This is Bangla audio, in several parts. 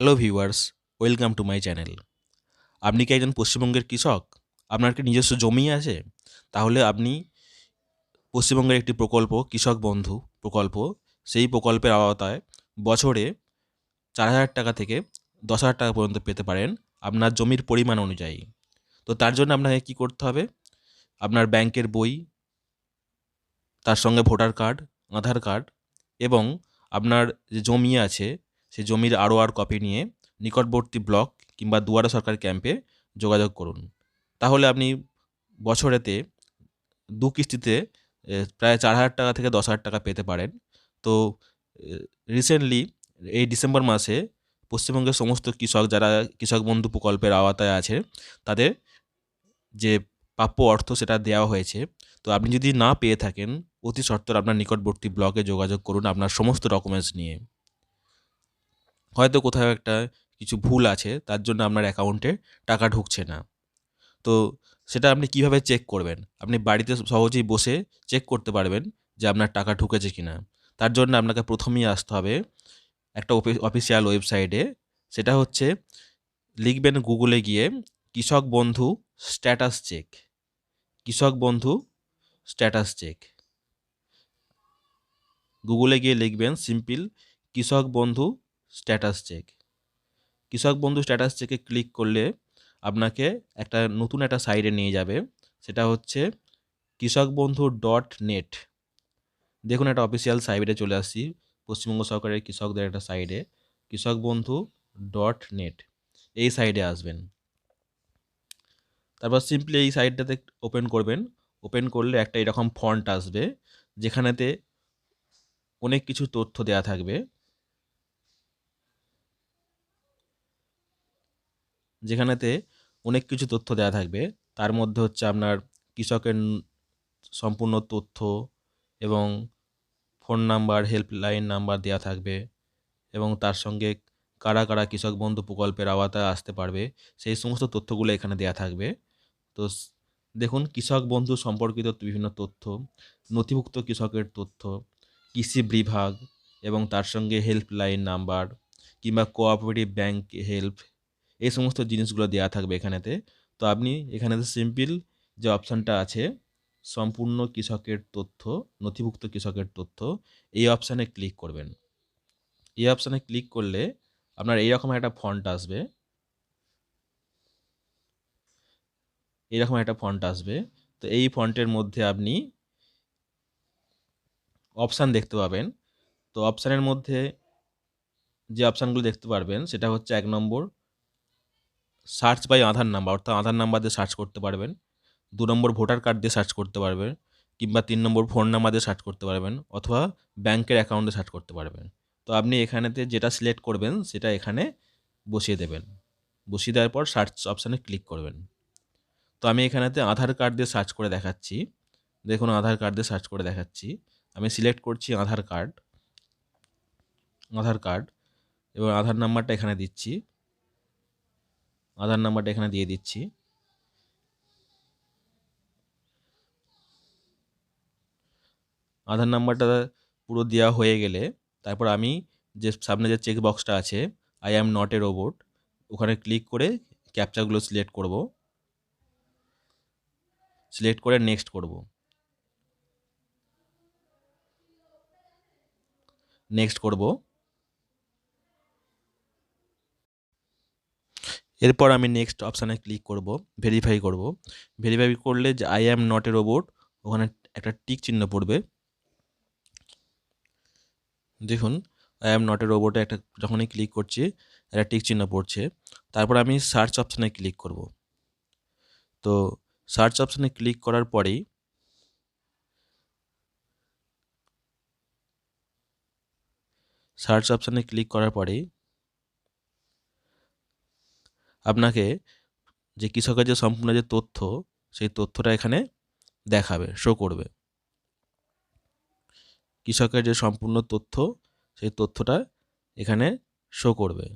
Hello viewers, welcome to my channel. আপনি কি একজন পশ্চিমবঙ্গের কৃষক? আপনার কি নিজস্ব জমি আছে? তাহলে আপনি পশ্চিমবঙ্গের একটি প্রকল্প কৃষক বন্ধু প্রকল্প, সেই প্রকল্পের আওতায় বছরে ৪,০০০ টাকা থেকে ১০,০০০ টাকা পর্যন্ত পেতে পারেন আপনার জমির পরিমাণ অনুযায়ী। তো তার জন্য আপনাকে কী করতে হবে? আপনার ব্যাংকের বই, তার সঙ্গে ভোটার কার্ড, আধার কার্ড এবং আপনার যে জমি আছে সেই জমির আরওআর কপি নিয়ে নিকটবর্তী ব্লক কিংবা দুয়ারে সরকার ক্যাম্পে যোগাযোগ করুন। তাহলে আপনি বছরেতে ২ কিস্তিতে প্রায় ৪,০০০ টাকা থেকে ১০,০০০ টাকা পেতে পারেন। তো রিসেন্টলি এই ডিসেম্বর মাসে পশ্চিমবঙ্গের সমস্ত কৃষক যারা কৃষক বন্ধু প্রকল্পের আওতায় আছে তাদের যে প্রাপ্য অর্থ সেটা দেওয়া হয়েছে। তো আপনি যদি না পেয়ে থাকেন, অতি সত্বর আপনার নিকটবর্তী ব্লকে যোগাযোগ করুন আপনার সমস্ত ডকুমেন্টস নিয়ে। হয়তো কোথাও একটা কিছু ভুল আছে, তার জন্য আপনার অ্যাকাউন্টে টাকা ঢুকছে না। তো সেটা আপনি কিভাবে চেক করবেন? আপনি বাড়িতে সহজেই বসে চেক করতে পারবেন যে আপনার টাকা ঢুকেছে কিনা। তার জন্য আপনাকে প্রথমেই আসতে হবে একটা অফিসিয়াল ওয়েবসাইটে। সেটা হচ্ছে, লিখবেন গুগলে গিয়ে কৃষক বন্ধু স্ট্যাটাস চেক, কৃষক বন্ধু স্ট্যাটাস চেক। গুগলে গিয়ে লিখবেন সিম্পল কৃষক বন্ধু স্ট্যাটাস চেক। কৃষক বন্ধু স্ট্যাটাস চেকে ক্লিক করলে আপনাকে নতুন একটা সাইটে নিয়ে যাবে। সেটা হচ্ছে কৃষক বন্ধু .net। দেখুন, একটা অফিসিয়াল সাইটে চলে আসছি, পশ্চিমবঙ্গ সরকারের কৃষকদের একটা সাইটে, কৃষক বন্ধু .net। এই সাইটে আসবেন। তারপর সিম্পলি এই সাইটটাতে ওপেন করবেন। ওপেন করলে একটা এরকম ফন্ট আসবে, যেখানেতে অনেক কিছু তথ্য দেয়া থাকবে। যেখানেতে অনেক কিছু তথ্য দেয়া থাকবে। তার মধ্যে হচ্ছে আপনার কৃষকের সম্পূর্ণ তথ্য এবং ফোন নাম্বার, হেল্পলাইন নাম্বার দেয়া থাকবে এবং তার সঙ্গে কারা কারা কৃষক বন্ধু প্রকল্পের আওতায় আসতে পারবে সেই সমস্ত তথ্যগুলো এখানে দেয়া থাকবে। তো দেখুন, কৃষক বন্ধু সম্পর্কিত বিভিন্ন তথ্য, নথিভুক্ত কৃষকের তথ্য, কৃষি বিভাগ এবং তার সঙ্গে হেল্পলাইন নাম্বার কিংবা কোঅপারেটিভ ব্যাংক হেল্প, এই সমস্ত জিনিসগুলো দেয়া থাকবে এখানেতে। তো আপনি এখানেতে সিম্পল যে অপশানটা আছে, সম্পূর্ণ কৃষকের তথ্য, নথিভুক্ত কৃষকের তথ্য, এই অপশানে ক্লিক করবেন। এই অপশানে ক্লিক করলে আপনার এইরকম একটা ফন্ট আসবে, এইরকম একটা ফন্ট আসবে। তো এই ফন্টের মধ্যে আপনি অপশান দেখতে পাবেন। তো অপশানের মধ্যে যে অপশানগুলো দেখতে পারবেন সেটা হচ্ছে ১ নম্বর সার্চ বাই আধার নাম্বার, অর্থাৎ আধার নাম্বার দিয়ে সার্চ করতে পারবেন। ২ নম্বর ভোটার কার্ড দিয়ে সার্চ করতে পারবেন, কিংবা ৩ নম্বর ফোন নাম্বার দিয়ে সার্চ করতে পারবেন, অথবা ব্যাংকের অ্যাকাউন্টে সার্চ করতে পারবেন। তো আপনি এখানেতে যেটা সিলেক্ট করবেন সেটা এখানে বসিয়ে দেবেন। বসিয়ে দেওয়ার পর সার্চ অপশানে ক্লিক করবেন। তো আমি এখানেতে আধার কার্ড দিয়ে সার্চ করে দেখাচ্ছি। দেখুন, আধার কার্ড দিয়ে সার্চ করে দেখাচ্ছি। আমি সিলেক্ট করছি আধার কার্ড, আধার কার্ড এবং আধার নাম্বারটা এখানে দিচ্ছি, আধার নাম্বারটা এখানে দিয়ে দিচ্ছি। আধার নাম্বারটা পুরো দেওয়া হয়ে গেলে তারপর আমি যে সামনে যে চেক বক্সটা আছে, I am not a robot, ওখানে ক্লিক করে ক্যাপচাগুলো সিলেক্ট করব, সিলেক্ট করে নেক্সট করব। নেক্সট করব। এরপর আমি নেক্সট অপশানে ক্লিক করব, ভেরিফাই করব। ভেরিফাই করলে যে I am not a robot, ওখানে একটা টিক চিহ্ন পড়বে। দেখুন, আই অ্যাম নট এ রোবটে একটা যখনই ক্লিক করছি একটা টিক চিহ্ন পড়ছে। তারপর আমি সার্চ অপশানে ক্লিক করব। তো সার্চ অপশানে ক্লিক করার পরেই সার্চ অপশানে ক্লিক করার পরেই আপনাকে যে কৃষকের যে সম্পূর্ণ যে তথ্য, সেই তথ্যটা এখানে দেখাবে, শো করবে। কৃষকের যে সম্পূর্ণ তথ্য, সেই তথ্যটা এখানে শো করবে।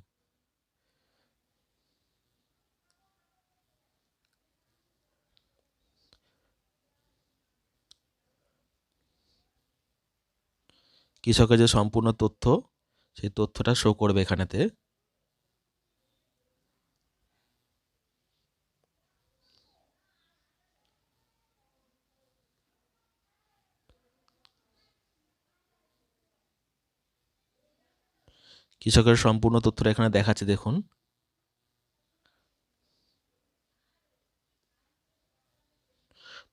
কৃষকের যে সম্পূর্ণ তথ্য, সেই তথ্যটা শো করবে এখানেতে। কৃষকের সম্পূর্ণ তথ্যটা এখানে দেখাচ্ছে দেখুন।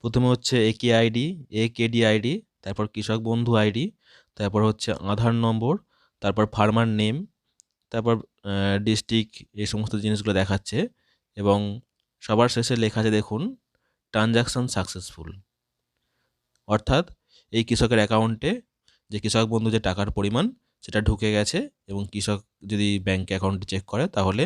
প্রথমে হচ্ছে একেডি আইডি, তারপর কৃষক বন্ধু আইডি, তারপর হচ্ছে আধার নম্বর, তারপর ফার্মার নেম, তারপর ডিস্ট্রিক্ট, এই সমস্ত জিনিসগুলো দেখাচ্ছে। এবং সবার শেষে লেখা আছে দেখুন ট্রানজাকশান সাকসেসফুল, অর্থাৎ এই কৃষকের অ্যাকাউন্টে যে কৃষক বন্ধু যে টাকার পরিমাণ সেটা ঢুকে গেছে। এবং কৃষক যদি ব্যাঙ্ক অ্যাকাউন্টে চেক করে তাহলে